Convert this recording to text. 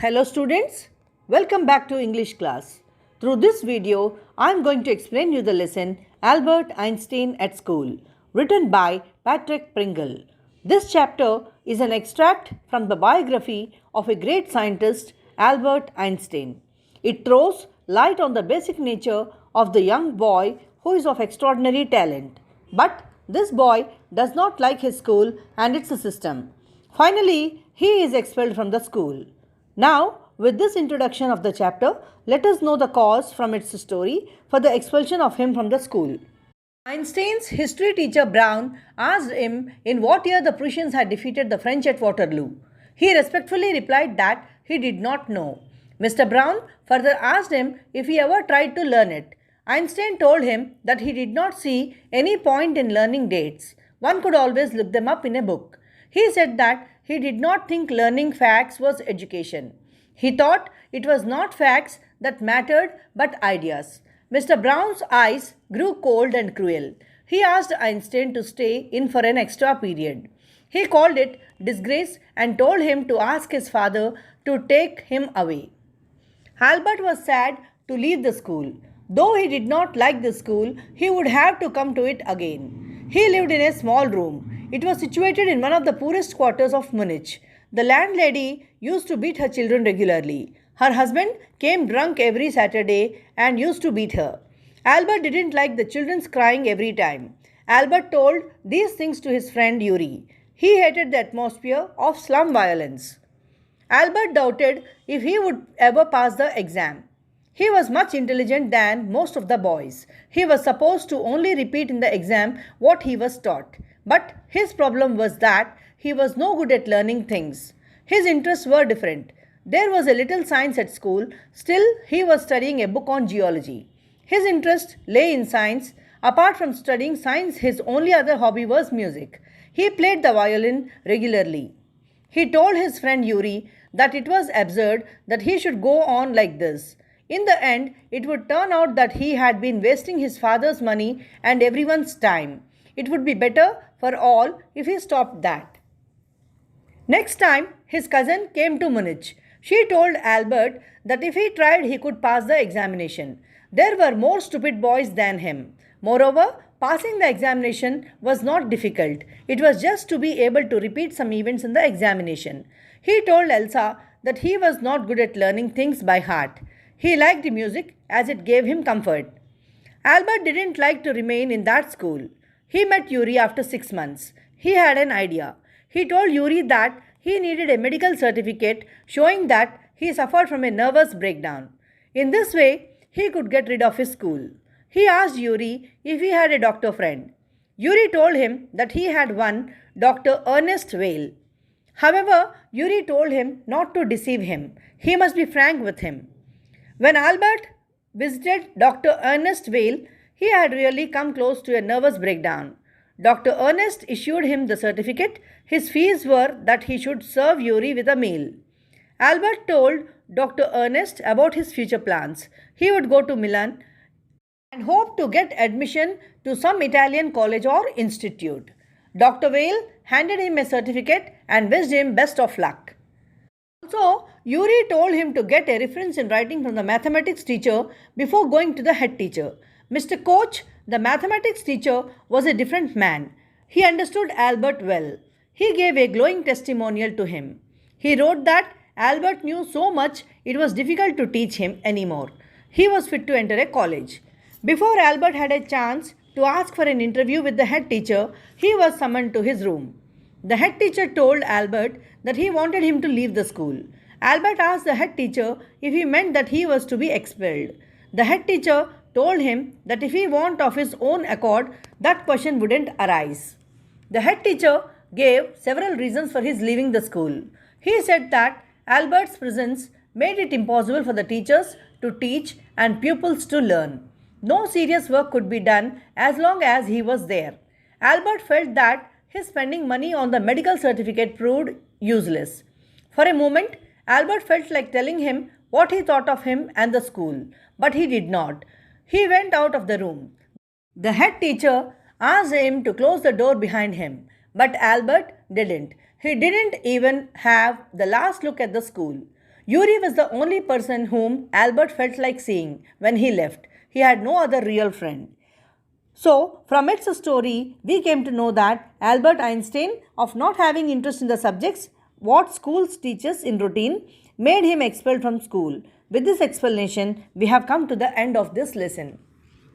Hello students, welcome back to English class. Through this video, I am going to explain you the lesson Albert Einstein at School, written by Patrick Pringle. This chapter is an extract from the biography of a great scientist, Albert Einstein. It throws light on the basic nature of the young boy who is of extraordinary talent. But this boy does not like his school and its system. Finally, he is expelled from the school. Now, with this introduction of the chapter, let us know the cause from its story for the expulsion of him from the school. Einstein's history teacher Brown asked him in what year the Prussians had defeated the French at Waterloo. He respectfully replied that he did not know. Mr. Brown further asked him if he ever tried to learn it. Einstein told him that he did not see any point in learning dates. One could always look them up in a book. He said that he did not think learning facts was education. He thought it was not facts that mattered but ideas. Mr. Brown's eyes grew cold and cruel. He asked Einstein to stay in for an extra period. He called it disgrace and told him to ask his father to take him away. Albert was sad to leave the school. Though he did not like the school, he would have to come to it again. He lived in a small room. It was situated in one of the poorest quarters of Munich. The landlady used to beat her children regularly. Her husband came drunk every Saturday and used to beat her. Albert didn't like the children's crying every time. Albert told these things to his friend Yuri. He hated the atmosphere of slum violence. Albert doubted if he would ever pass the exam. He was much intelligent than most of the boys. He was supposed to only repeat in the exam what he was taught. But his problem was that he was no good at learning things. His interests were different. There was a little science at school, still he was studying a book on geology. His interest lay in science. Apart from studying science, his only other hobby was music. He played the violin regularly. He told his friend Yuri that it was absurd that he should go on like this. In the end, it would turn out that he had been wasting his father's money and everyone's time. It would be better for all if he stopped that. Next time, his cousin came to Munich. She told Albert that if he tried, he could pass the examination. There were more stupid boys than him. Moreover, passing the examination was not difficult. It was just to be able to repeat some events in the examination. He told Elsa that he was not good at learning things by heart. He liked music as it gave him comfort. Albert didn't like to remain in that school. He met Yuri after 6 months. He had an idea. He told Yuri that he needed a medical certificate showing that he suffered from a nervous breakdown. In this way, he could get rid of his school. He asked Yuri if he had a doctor friend. Yuri told him that he had one, Dr. Ernest Weil. However, Yuri told him not to deceive him. He must be frank with him. When Albert visited Dr. Ernest Weil, he had really come close to a nervous breakdown. Dr. Ernest issued him the certificate. His fees were that he should serve Yuri with a meal. Albert told Dr. Ernest about his future plans. He would go to Milan and hoped to get admission to some Italian college or institute. Dr. Weil handed him a certificate and wished him best of luck. Also, Yuri told him to get a reference in writing from the mathematics teacher before going to the head teacher. Mr. Koch, the mathematics teacher, was a different man. He understood Albert well. He gave a glowing testimonial to him. He wrote that Albert knew so much it was difficult to teach him anymore. He was fit to enter a college. Before Albert had a chance to ask for an interview with the head teacher, he was summoned to his room. The head teacher told Albert that he wanted him to leave the school. Albert asked the head teacher if he meant that he was to be expelled. The head teacher told him that if he went of his own accord, that question wouldn't arise. The head teacher gave several reasons for his leaving the school. He said that Albert's presence made it impossible for the teachers to teach and pupils to learn. No serious work could be done as long as he was there. Albert felt that his spending money on the medical certificate proved useless. For a moment, Albert felt like telling him what he thought of him and the school, but he did not. He went out of the room. The head teacher asked him to close the door behind him, but Albert didn't. He didn't even have the last look at the school. Yuri was the only person whom Albert felt like seeing when he left. He had no other real friend. So, from its story, we came to know that Albert Einstein, of not having interest in the subjects what schools teaches in routine, made him expelled from school. With this explanation, we have come to the end of this lesson.